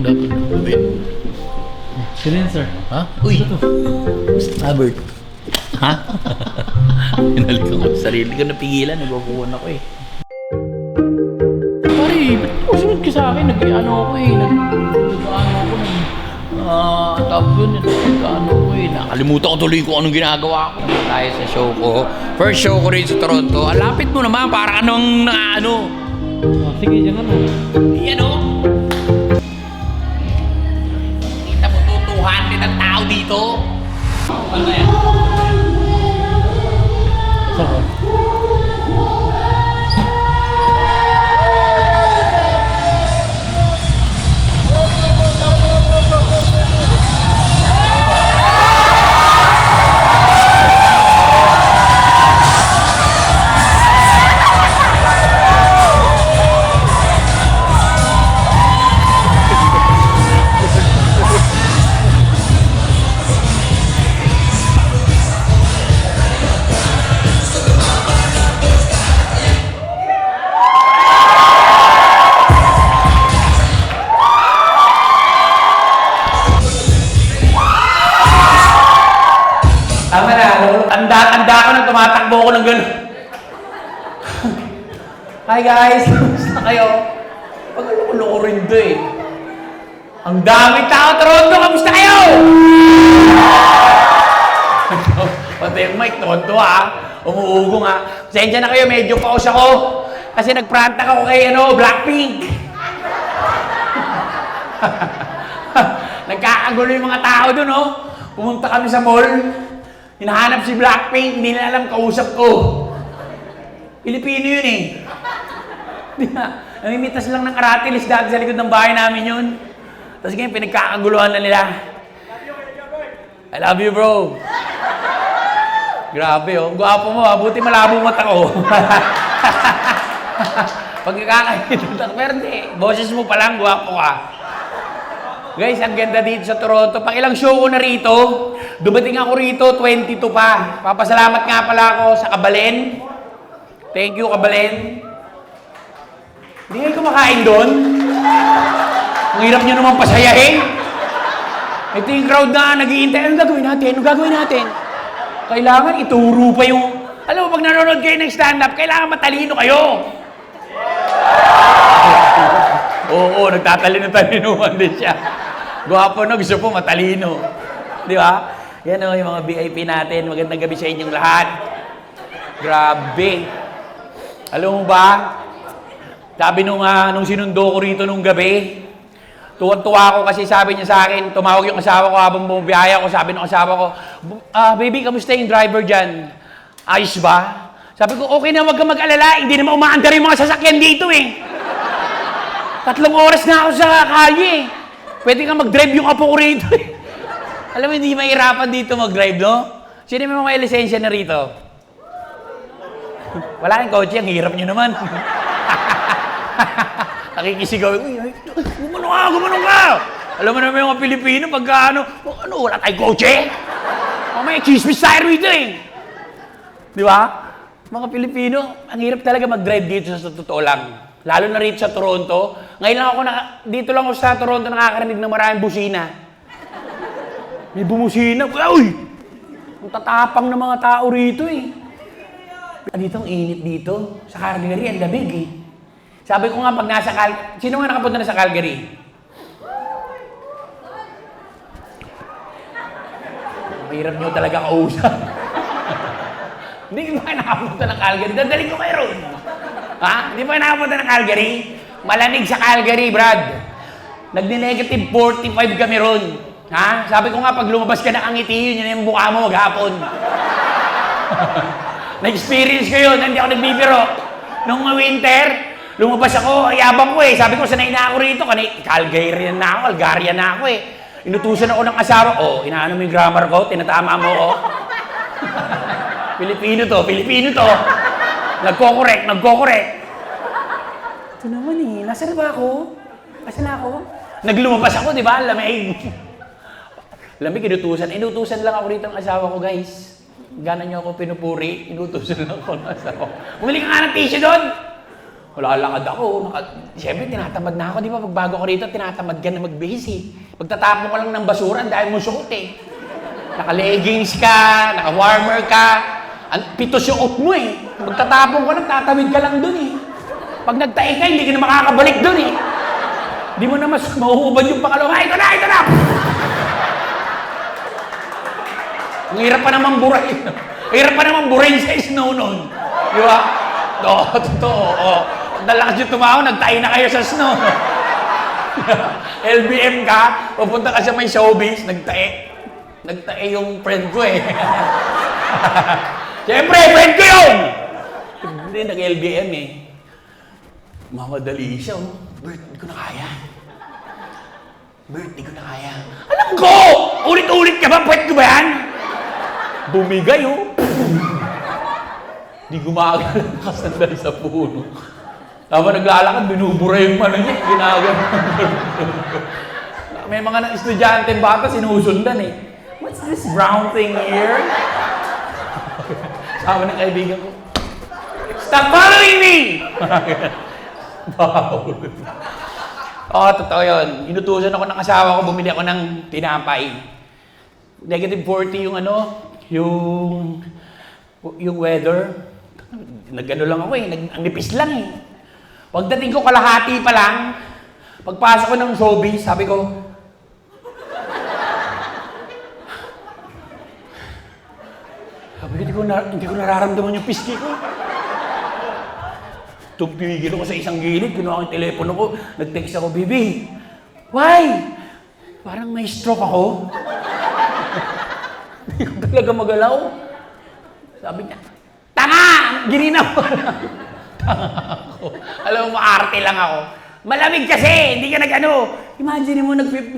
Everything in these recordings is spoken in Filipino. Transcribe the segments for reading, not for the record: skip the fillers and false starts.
dapat gawin. Sino yun, sir? Ha? Uy! Albert. Ha? Hinalikan ko. Sarili ko napigilan. Nagwapuan ako eh. Pare, ba't mo sunod ka sa akin? Nag-ano ako eh. Nag-ano ako. Tawag dun. Nag-ano ako eh. Nakalimutan ko tuloy kung anong ginagawa ko. Tayo sa show ko. First show ko rin sa Toronto. Alapit mo naman. Para anong ano. Sige, dyan ka na. Yan o. Kita mo, 200 ang tao dito. Ano yan? Saan? Tama na, tanda ko na tumatakbo ko ng gano'n. Hi guys, kamusta kayo? Pag-ulo-ulo rin to eh. Ang daming tao, Toronto, kamusta kayo? Pati yung mic, Toronto umuugong Pasensya na kayo, medyo paus ako. Kasi nagprantak ako kay Blackpink. Nagkakagulo yung mga tao dun, Pumunta kami sa mall. Hinahanap si Blackpink, hindi na alam kausap ko. Pilipino yun eh. Namimitas lang ng aratilis dati sa likod ng bahay namin yun. Tapos ngayon, pinagkakaguluhan na nila. I love you, bro. Grabe, Gwapo mo, buti malabo mata ko. Pagkakakita, pero hindi. Boses mo pa lang, gwapo ka. Guys, ang ganda dito sa Toronto. Pang ilang show ko na rito, dumating ako rito, 22 pa. Papasalamat nga pala ako sa Kabalen. Thank you, Kabalen. Hindi kayo kumakain doon? Ang hirap nyo naman pasayahin. Ito yung crowd na nag-iintay. Anong gagawin natin? Anong gagawin natin? Kailangan ituro pa yung... Alam mo, pag nanonood kayo ng stand-up, kailangan matalino kayo. Oo, nagtatalino-talinuhan din siya. Gwapo gusto po matalino. Di ba? Yan yung mga VIP natin. Magandang gabi sa inyong lahat. Grabe. Alam mo ba, sabi nung sinundo ko rito nung gabi, tuwan-tuwa ako kasi sabi niya sa akin, tumawag yung asawa ko habang bumibiyaya ko, sabi ng asawa ko, baby, kamusta yung driver dyan? Ayos ba? Sabi ko, okay na, wag kang mag-alala, hindi naman umaandar yung mga sasakyan dito eh. 3 oras na ako sa kalye. Pwede kang mag-drive yung apo ko rito. Alam mo, hindi mahirapan dito mag-drive, no? Sino may mga lisensya na rito? Wala kang kotse, ang hirap nyo naman. Nakikisigaw, gumanong ka! Alam mo naman yung mga Pilipino, pagka wala tayong kotse? May chismis tayo rito eh. Di ba? Mga Pilipino, ang hirap talaga mag-drive dito sa totoo lang. Lalo na rito sa Toronto. Ngayon lang ako, dito lang ako sa Toronto nakakarinig ng maraming busina. May bumusina. Uy! Ang tatapang ng mga tao rito eh. Dito ang init dito. Sa Calgary, ang lamig eh. Sabi ko nga pag nasa Calgary, sino nga nakapunta na sa Calgary? Mahirap nyo talaga kausap. Hindi ba nakapunta ng Calgary? Dadali ko kayo ron. Ha? Hindi ba nakapunta ng Calgary? Malamig sa Calgary, Brad. Nagni-negative 45 kami ron. Ha? Sabi ko nga, pag lumabas ka na ang ngiti, yun yung mukha mo maghapon. Na-experience ko yun, hindi ako nagbibiro. Nung winter, lumabas ako, yabang ko eh. Sabi ko, sanay na ako rito. Calgarian na ako, Algarian na ako eh. Inutusan ako ng asawa. Inaano mo yung grammar ko, tinatama mo ko. Pilipino to. Nagko-correct. Ito naman eh, nasaan ba ako? Nasaan na ako? Naglumabas ako, di ba? Lamig. Inutusan lang ako rito ng asawa ko, guys. Gana niyo ako pinupuri, inutusan lang ako ng asawa ko. Bumili ka nga ng tissue doon! Lalakad ako. Siyempre, tinatamad na ako. Di ba, pagbago ko rito, tinatamad ka na magbihis eh. Pagtatapon ko lang ng basura, dahil mo suot eh. Naka-leggings ka, naka-warmer ka. Pito suot mo eh. Pagtatapon ko lang, tatawid ka lang dun eh. Pag nagtae ka, hindi ka na makakabalik dun eh. Di mo na mas mahuhubad yung pangalawa. Ito na, ito na! Ang hirap pa naman burahin. Ang hirap pa naman burahin sa snow nun. Di ba? Oo, totoo. Oo. Dalakas yung tumaho, nagtae na kayo sa snow. LBM ka, pupunta ka sa may showbiz, nagtae. Nagtae yung friend ko eh. Siyempre, friend ko yun! Hindi, nag-LBM eh. Mamadali siya, oh. Bert, di ko na kaya. Bert, di ko na kaya. Alam ko! Ulit-ulit ka ba? Pwede ko ba yan? Bumigay, oh. Di gumagalaw, nakasandal sa puno. Tapos naglalakad, binubura yung ano niya, ginagawa. May mga estudyante bata sinusundan eh. What's this brown thing here? Sabi ng kaibigan ko, stop following me! Wow. Oo, totoo yun. Inutusan ako ng asawa ko, bumili ako ng tinapay. Negative 40 yung ano, yung weather. Nag-ano lang ako eh, ang nipis lang eh. Pagdating ko kalahati pa lang, pagpasok ko ng showbiz, sabi ko, hindi ko nararamdaman yung piski ko. Tumigil ako sa isang gilid, kinuha ko yung telepono ko, nag-text ako, Bibi, why? Parang may stroke ako. Hindi ko talaga magalaw. Sabi niya, tanga! Gininaw ko lang. Tanga ako. Alam mo, maarte lang ako. Malamig kasi, hindi ka nag-ano. Imagine mo, nag-freeze.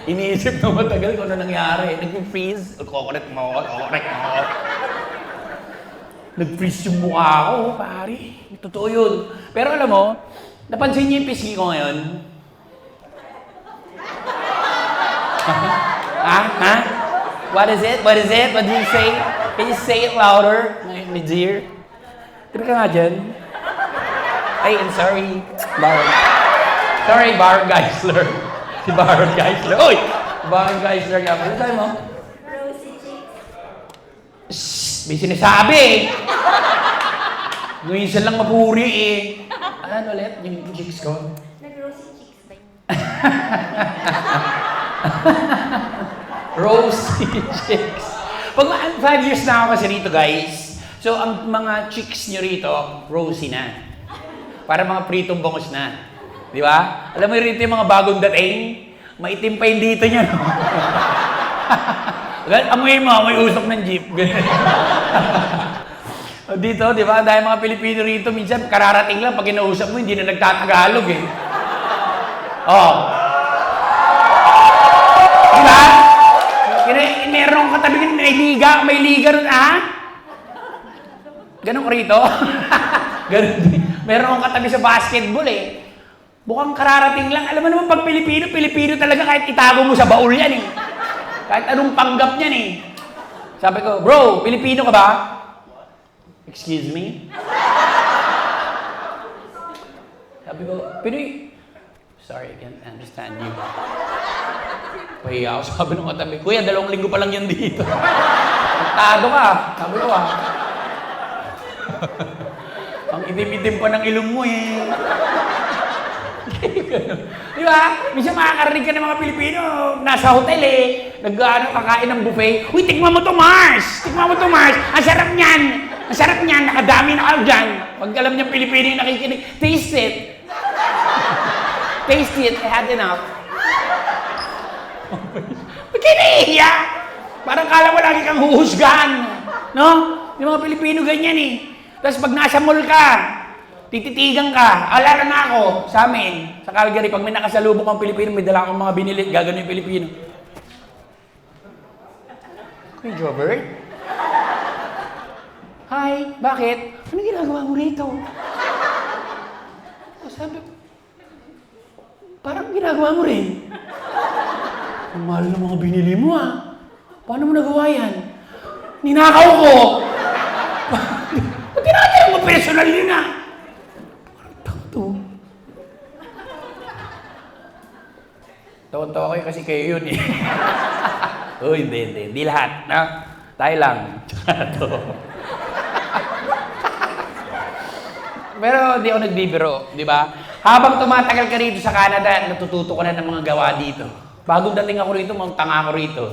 Iniisip na matagal kung ano nangyari. Nag-freeze. Correct mo. Nag-freeze yung mukha ko, pare. Totoo yun. Pero alam mo, napansin niyo yung pisngi ko ngayon? Ha? What is it? What do you say? Can you say it louder, my dear? Tibi ka nga dyan. Ay, I'm sorry. Sorry, Baron Geisler. Si Baron Geisler. Uy! Baron Geisler nga. Ano tayo mo? Rosy cheeks. Shhh! May sinasabi eh. Ngayon siya lang mapuri eh. Ano ulit? Yung chicks ko? Nag-rosy cheeks ba yun? Rosy chicks. Pag 5 years na ako kasi rito, guys. So, ang mga chicks nyo rito, rosy na. Para mga pritong bangos na. Di ba? Alam mo rito yung mga bagong dating? Maitim pa yung dito nyo, no? Amoy mo, may usok ng jeep. Dito, di ba? Dahil mga Pilipino rito, minsan kararating lang, pag inausap mo, hindi na nagtatagalog eh. Oh. Di ba? Meron kang katabi, may liga ron, ha? Ganon ko rito? Ganon din. Meron kang katabi sa basketball eh. Mukhang kararating lang. Alam mo naman, pag Pilipino talaga kahit itago mo sa baul yan eh. Kahit anong panggap niyan eh. Sabi ko, bro, Pilipino ka ba? Excuse me? Sabi ko, Pinoy. Sorry, I can't understand you. Pahiya ako, sabi nung katabi, Kuya, 2 linggo pa lang yan dito. Tado ka. Sabi ko Ang itim-itim pa ng ilong mo eh. Di ba? Minsan makakarinig ka ng mga Pilipino, nasa hotel eh, kakain ng buffet. Uy, tikman mo to, Mars! Tikman mo to, Mars! Ang sarap niyan! Ang sarap niyan! Nakadami na kayo dyan. Pag alam niyang Pilipino yung nakikinig, taste it! Taste it, I had enough. Ba't kayo naiiya? Parang kala mo lagi kang huhusgahan. No? Yung mga Pilipino ganyan eh. Tapos pag nasa mall ka, tititigan ka. Alala na ako sa amin, sa Calgary, pag may nakasalubong kang Pilipino, may dala akong mga binili, gagano yung Pilipino. Okay, Jobert? Hi, bakit? Ano ginagawa mo rito? Sabi, parang ginagawa mo rin. Ang mahal ng mga binili mo ah. Paano mo nagawa yan? Ninakaw ko! personal yun ah. Ito. Tawa-tawa kayo kasi kayo yun eh. Oh, hindi. Di lahat, na? Tayo lang. Ito. Pero di ako nagbibiro, di ba? Habang tumatagal ka rito sa Canada, natututo ka na ng mga gawa dito. Bagong dating ako rito, mga tanga ako rito.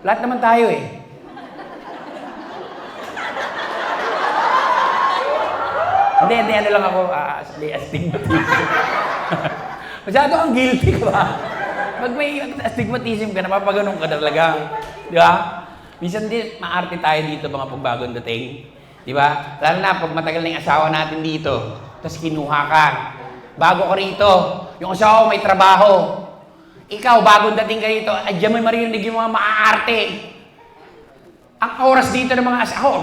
Lahat naman tayo eh. Hindi, ano lang ako, astigmatism. Masyado kang guilty ka ba? Pag may astigmatism ka, napapaganon ka talaga. Di ba? Minsan din, maarte tayo dito mga pagbagong dating. Di ba? Lalo na, pag matagal na yung asawa natin dito, tapos kinuha ka. Bago ka rito, yung asawa ko may trabaho. Ikaw, bagong dating ka rito, adyan mo maririnig yung mga maaarte. Ang oras dito ng mga asawa,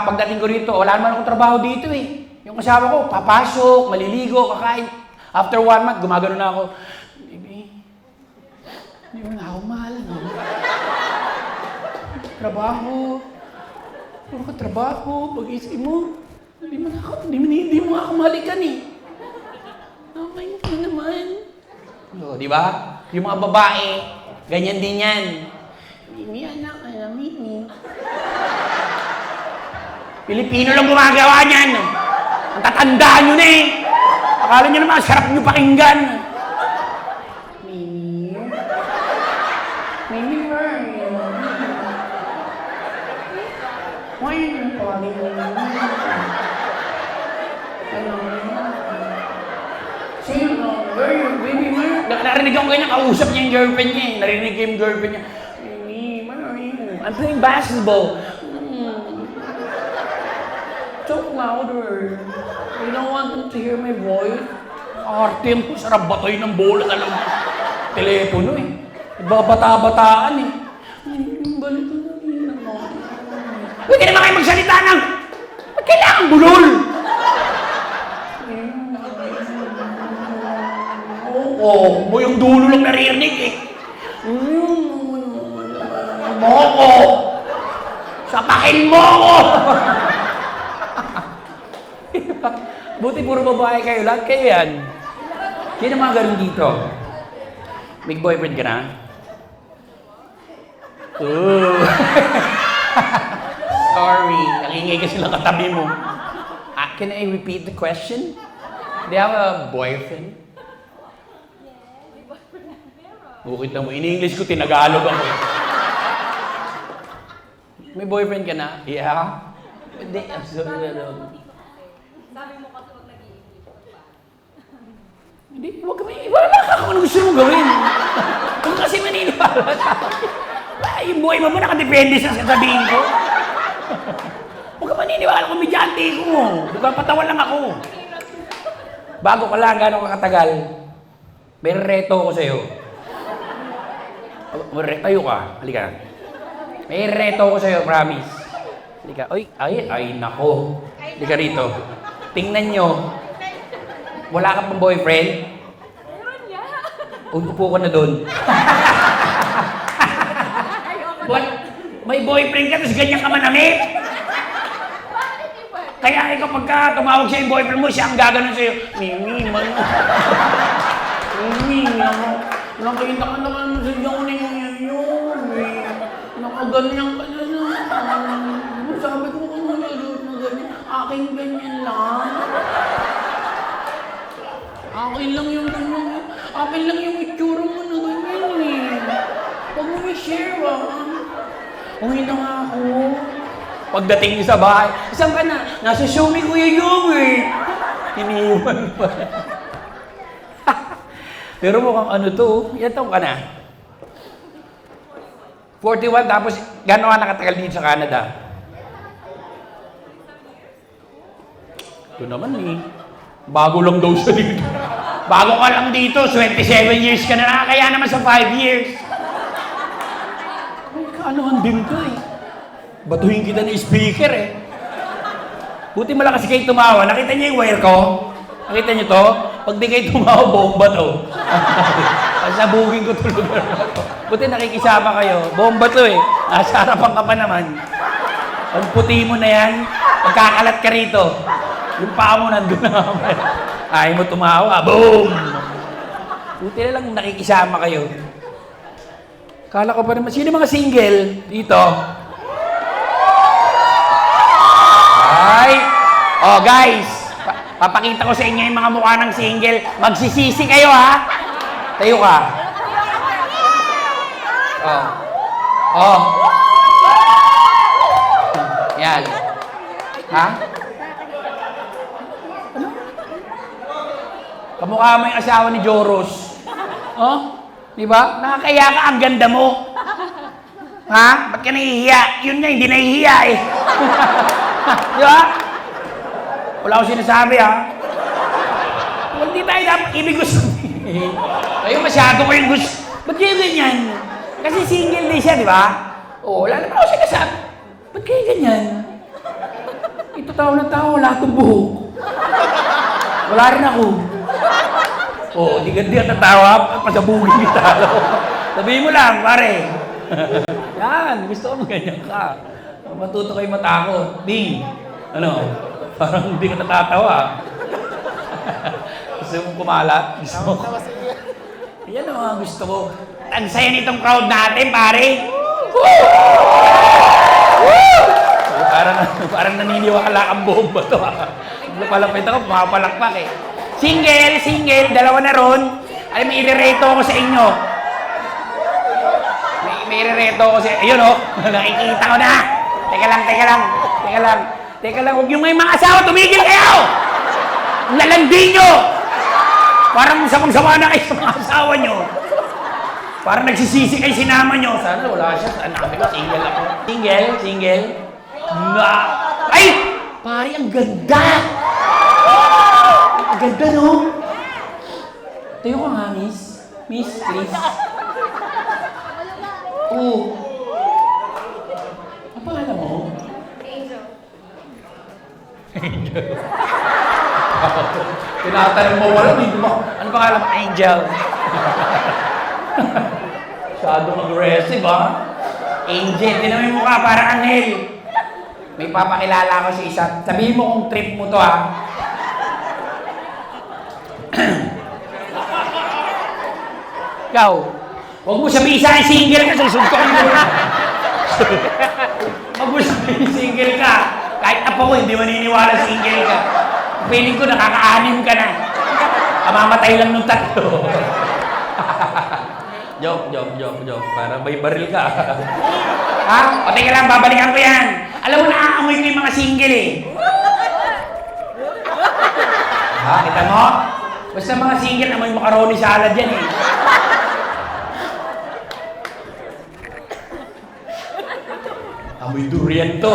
pagdating ko rito, wala naman akong trabaho dito eh. Yung asawa ko, papasok, maliligo, kakain. After 1 month, gumagano na ako. Baby, hindi mo na ako mahal, no? Trabaho. Puro ka trabaho, pag-isip mo. Hindi mo ako mahalikan eh. Okay ka naman. So, di ba? Yung mga babae, ganyan din yan. Mimi, anak, Mimi. Pilipino lang gumagawa niyan. Ang tatandaan nyo na eh. Akala nyo naman, sarap nyo pakinggan. Mimi. Mimi, where are you? Why are you calling me? Hello? Sino? Where are you? Baby, where? Narinig ako ganyan, kausap niya yung girlfriend niya eh. Narinig ko yung girlfriend niya. Mimi, where are you? I'm playing basketball. Talk louder. You don't want them to hear my voice? Arte mo, sarap batoy ng bola talaga. Telepono eh. Babata-bataan eh. Balito na rin ako. Pwede naman kayo magsalita ng, ba't kailangan bulol? Oo, mo yung dulo lang naririnig eh. Moko! Sapakin mo ko! Buti puro babae kayo, lahat kayo yan. Sino mga ganun dito? May boyfriend ka na? Ooh. Sorry, nakingay kasi lang katabi mo. Can I repeat the question? Do you have a boyfriend? Bukit na mo. In-English ko, tinagalog ako. May boyfriend ka na? Yeah? Hindi, sorry. Sabi mo kasi huwag nag-iinip pa. Hindi, huwag kami. Wala ka kung ano gusto mong gawin. Huwag kasi maniniwala sa akin. Yung buhay mo nakadepende sa sasabihin ko. Huwag ka maniniwala, komedyante ko. Nagpapatawa lang ako. Bago ka lang, gano'n ka katagal, may reto ko sa'yo. Tayo ka. Halika. May reto ko sa'yo, promise. Halika. Ay, nako. Halika rito. Tingnan nyo. Wala ka pang boyfriend? Meron niya. Upo ka na doon. May boyfriend ka, tapos ganyan ka manamit? Bakit iba? Kaya ikaw pagka tumawag siya yung boyfriend mo, siya ang gaganon sa'yo. Mimi, man. Mimi, nakita ka naman sa diyan ko na yun. Nakaganyan ka na na. Sabi ko kung nalulot na ganyan. Aking ganyan lang. Akin lang yung ganyan. Akin lang yung itsura mo na ganyan eh. Huwag mo i-share Uwi na nga ako. Pagdating niyo sa bahay, saan ka na? Nasa show ni Kuya Yung eh. Iniiwan pa. Pero mukhang ano to, ilan taong ka na? 41, tapos gano'n ka nakatagal dito sa Canada? Ito naman eh. Bago lang daw siya dito. Bago ka lang dito, 27 years ka na, kaya naman sa 5 years. Ay, kaanohan din ka eh. Batuhin kita ng speaker eh. Buti malakas kayo tumawa. Nakita niyo yung wire ko? Nakita niyo to? Pag di kayo tumawa, bomba to. Pasabugin ko to lugar na to. Buti nakikisama kayo. Bomba to eh. Nasa harapan ka pa naman. Pag puti mo na yan, Magkakalat ka rito. Yung paa mo nandun na. Ayaw mo tumawa. Boom! Buti na lang nakikisama kayo. Kala ko pa naman, sino mga single dito? Ay! Oh, guys! Papakita ko sa inyo yung mga mukha ng single. Magsisisi kayo, ha? Tayo ka. Oh. Oh. Yan. Ha? Ano? Kamukha mo yung asawa ni Joros. Oh? Di ba? Nakakaya ka, ang ganda mo. Ha? Ba't ka nahihiya? Yun nga, hindi nahihiya eh. Di ba? Wala akong sinasabi ha. Well, di tayo dapat ibig gusto. Kayo masyado ko yung gusto. Ba't kayo ganyan? Kasi single din siya, di ba? Oo, wala naman ako sinasabi. Ba't kayo ganyan? Ito tao na tao, wala itong buhok. Wala rin ako. Oo, di ka tatawa, pasabugin kita. Sabihin mo lang, pare. Yan, gusto ko ganyan ka. Matuto kayo matakot. Di, ano, parang hindi ka natatawa. Gusto mong kumalat? Gusto mo? Yan ang mga gusto ko. Ang saya nitong crowd natin, pare. Woo! Woo! Parang naniniwala ang buong ba ito? Palapit ako, pumapalakpak eh. Single, dalawa na ron. Ay, may irereto ako sa inyo. May irereto ako sa inyo. Ayun oh, nakikita ko na. Teka lang. Huwag yung may mga asawa, tumigil kayo! Lalandi nyo! Parang samang-sama na kayo sa mga asawa nyo. Parang nagsisisi kayo sinama nyo. Sana wala siya. Sana ko, single ako. Single. Na. Ay! Pare, ang ganda! Ang ganda, no? Tayo ko nga, miss. Miss, please. Oo. Ang pangalan mo? Angel. Angel. Tinatanong mo wala, hindi mo. Ano pangalan mo? Angel. Masyadong aggressive, ha? Angel. Tinan mo yung mukha, parang anghel. May papakilala ko sa isa. Sabihin mo kung trip mo to, ha? Ikaw, huwag mo sabihin sa akin single ka, susuntukin mo. Huwag mo sabihin single ka. Kahit apo ko, hindi maniniwala single ka. Feeling ko, nakaka-anim ka na. Kamamatay lang nung tatlo. Joke. Para may baril ka. Ha? O teka lang, babalikan ko yan. Alam mo, naaamoy ko yung mga single eh. Ha? Kita mo? Basta mga single, amoy macaroni salad yan eh. Amoy durian to.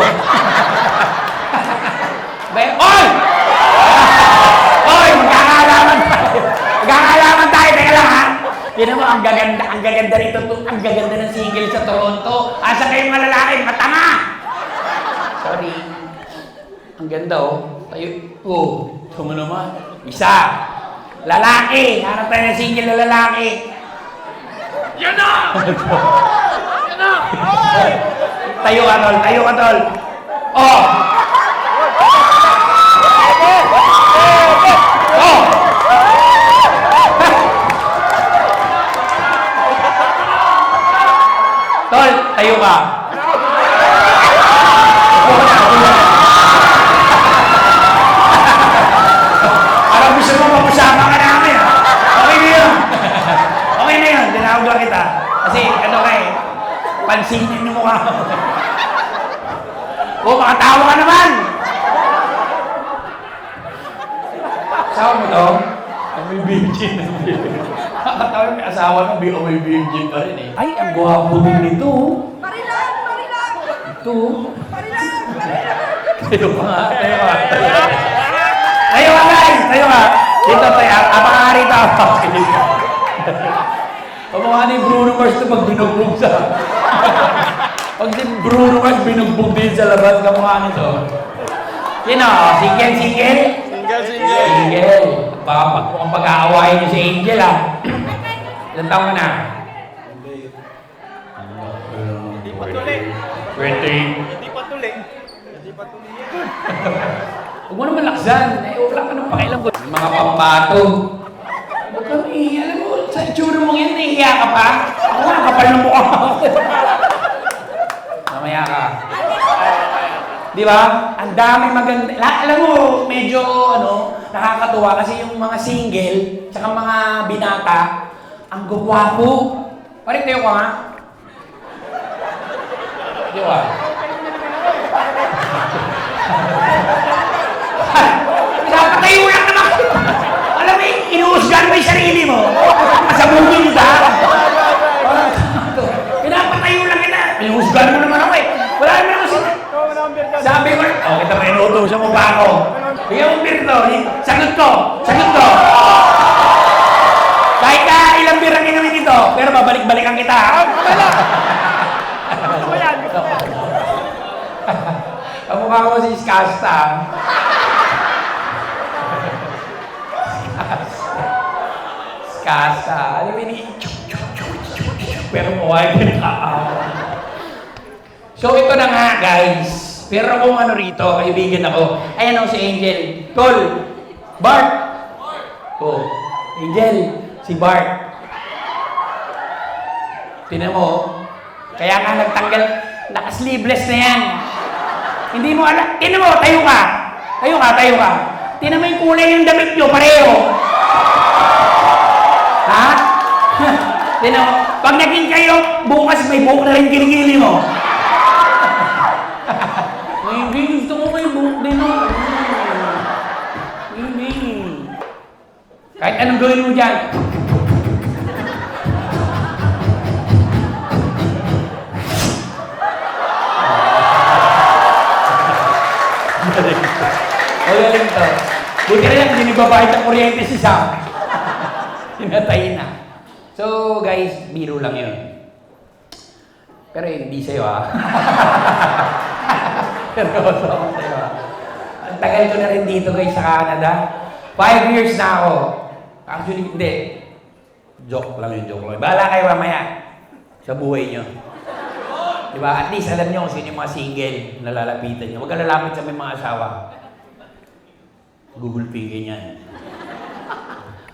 Oy! Oy! Magkakaalaman tayo. Teka lang ha. Tinan mo, ang gaganda nito. Ang gaganda ng single sa Toronto. Asa kayong mga lalaki? Matanga! Sorry. Ang ganda oh. Tayo. Oh. Tama naman. Isa. Lalaki. Hanap tayo ng single na lalaki. Yan na! Yan na! Tayo ka, tol. Oh! Oh! Tol, tayo ka. Parang gusto mo mapusama ka namin, ha? Okay na yun. Tinawag lang kita. Kasi, ano ka eh, pansinin yung mukha mo. Oh, makatawa ka naman! Asawa mo to? May virgin. Makatawa may asawa ng may virgin pa rin eh. Ay, ang gwapo din nito. Marilang! Ito. Tayo ka. Guys! Tayo ka. Dito tayo. Apaka rito. Pamukha ni Bruno Mars ito pag binugbog sa... Pag si Bruno Mars binugbog din sa labas, kamukha nito. Sino? Single? Single. Baka mukhang pag-aawain niyo si Angel, ha? Ilan taon ka na? Hindi pa tuloy. 20. Hindi pa tuloy. Huwag mo naman laksan. Eh, wala ka nang pakialam ko. Mga pampato. Huwag kang alam mo, sa itsura mong yan, nahihiya ka pa. Ako nga, kapal ng mukha ako. Mamaya ka. Di ba? Ang dami maganda. Alam mo, medyo nakakatuwa kasi yung mga single, tsaka mga binata, ang gwapo. Parit tayo ka nga. Di ba? Pinapatayo lang naman. Alam mo, inuusgan mo yung sarili mo. Masabugin ka. Pinapatayo lang kita. Inuusgan mo naman ako eh. Wala naman ako sabi ko, kita pa inuutosan mo ba ako? Bigyan mo beer to. Sagot ko. Kahit ka ilang beer ang inumin dito, pero babalik-balikan kita. Ang mukha ko si Skasta. Skasta. Alam mo yun, pero mukha yung pinakaawa. So ito na nga guys. Pero kung ano rito, kaibigan ako. Ayan si Angel. Tol. Bart. Oh. Angel. Si Bart. Tinan mo. Kaya nga nagtanggal. Naka-sleeveless na yan. Hindi mo alam. Tinan mo, tayo ka. Tayo ka. Tinan mo yung kulay ng damit nyo, pareho. Ha? Tinan mo. Pag naging kayo, bukas may buhok na rin kiligili mo. Hindi, gusto ko may buhok din mo. Hindi. Kahit anong gawin mo dyan. Magaling to. Buti na lang, hindi nagbabayad ng kuryente si Sam. Sinatay na. So, guys, biro lang yun. Pero hindi sa'yo, ha? Pero ako sa'yo, ha? Ang tagal ko na rin dito, guys, sa Canada. 5 years na ako. Actually, hindi. Joke lang yun, joke lang. Bahala kayo mamaya sa buhay nyo. Diba? At least alam nyo kung sino yung mga single na lalapitan nyo. Huwag ka lalapit sa may mga asawa. Gugulpingin yan.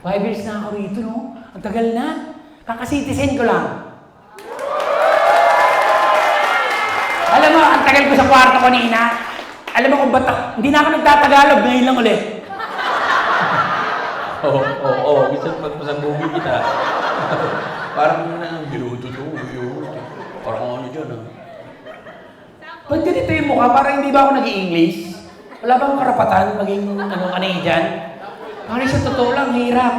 5 years na ako rito, no? Ang tagal na. Kakasitizen ko lang. Alam mo, ang tagal ko sa kwarto kanina. Alam mo kung ba't hindi na ako nagtatagalog, ngayon lang ulit. Oo. Gusto magpasabugin kita. Parang ginuto to. Parang ano dyan, ha? Ba't ganito yung mukha? Parang hindi ba ako nag-i-English? Wala bang karapatan maging Canadian? Parang sa totoo lang, hirap.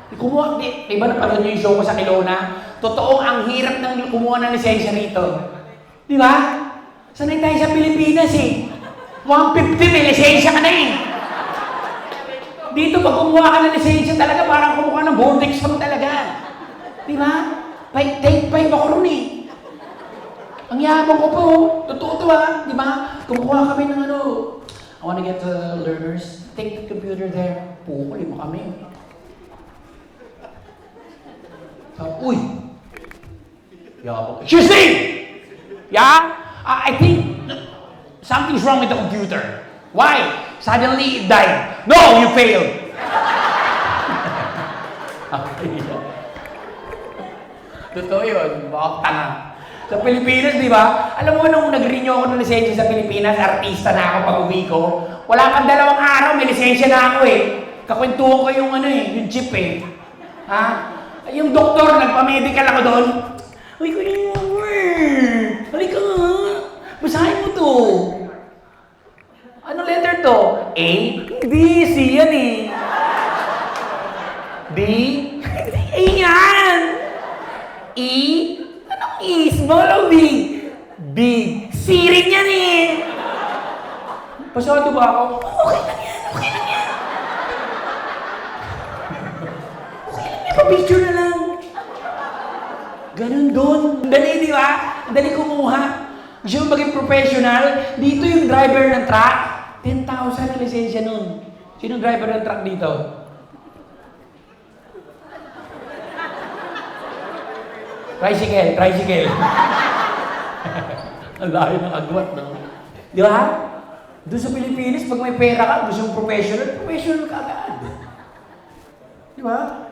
Kumuha, diba napanood niyo yung show ko sa Kelowna? Totoo, ang hirap ng kumuha ng lisensya rito. Di ba? Sanay tayo sa Pilipinas eh. 150 may lisensya ka na eh. Dito pag kumuha ka ng lisensya talaga, parang kumuha ng board exam talaga. Di ba? Take 5 ako ron eh. Ang yabang ko po. Totoo to ha. Di ba? Kumuha kami ng I wanna get the learners. Take the computer there. Pukuli mo kami. Uy! Yabang. Excuse me! Yeah? I think something's wrong with the computer. Why? Suddenly it died. No, you failed. Totoo yun. Bakit tanga? Sa Pilipinas, di ba? Alam mo, nung nag-renew ako ng lisensya sa Pilipinas, artista na ako pag uwi ko. Wala pang 2 araw, may lisensya na ako eh. Kakwentuhan ko yung yung chip eh. Ha? Yung doktor, nagpa-medical ako doon. Uy, kunin mo, halika nga. Basahin mo to. Ano letter to? A? Hindi, C yan eh. B? A yan! E? Anong E? Small o big? Big. C rin yan eh. Pasado ba ako? Okay lang yan. Okay lang yan. Pa-picture na lang. Ganun doon. Dali, di ba? Dali kumuha. Gusto mo maging professional? Dito yung driver ng truck. 10,000 na lisensya nun. Sino driver ng truck dito? Tricycle. Ang layo ng agwat, no? Di ba? Doon sa Pilipinas, pag may pera ka, gusto mong professional ka agad. Di ba?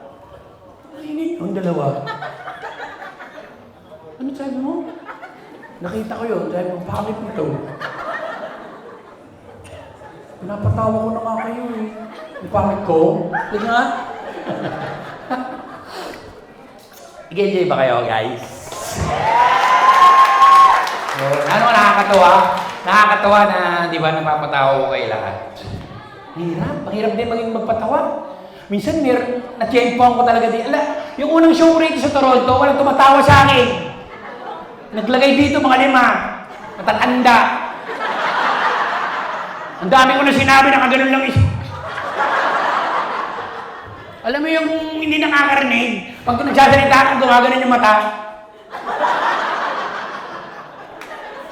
Hindi, ang dalawa. Ano sabi mo? Nakita ko yun, sabi mo, bakit mo ito? Pinapatawa ko na nga kayo eh. Yung pangit ko. Di nga? Nag-enjoy ba kayo, guys? So, ano nakakatawa? Nakakatawa na, di ba, napapatawa ko kayo lahat. Hirap. Mahirap din maging magpatawa. Minsan, na-tiyempoan ko talaga din. Ala, yung unang show ko rito sa Toronto, walang tumatawa sa akin. Naglagay dito mga 5. Matatanda. Ang dami ko na sinabi na kaganon lang isa. Alam mo yung hindi nakakarinig, pag nagsasalita ka, gumaganon yung mata.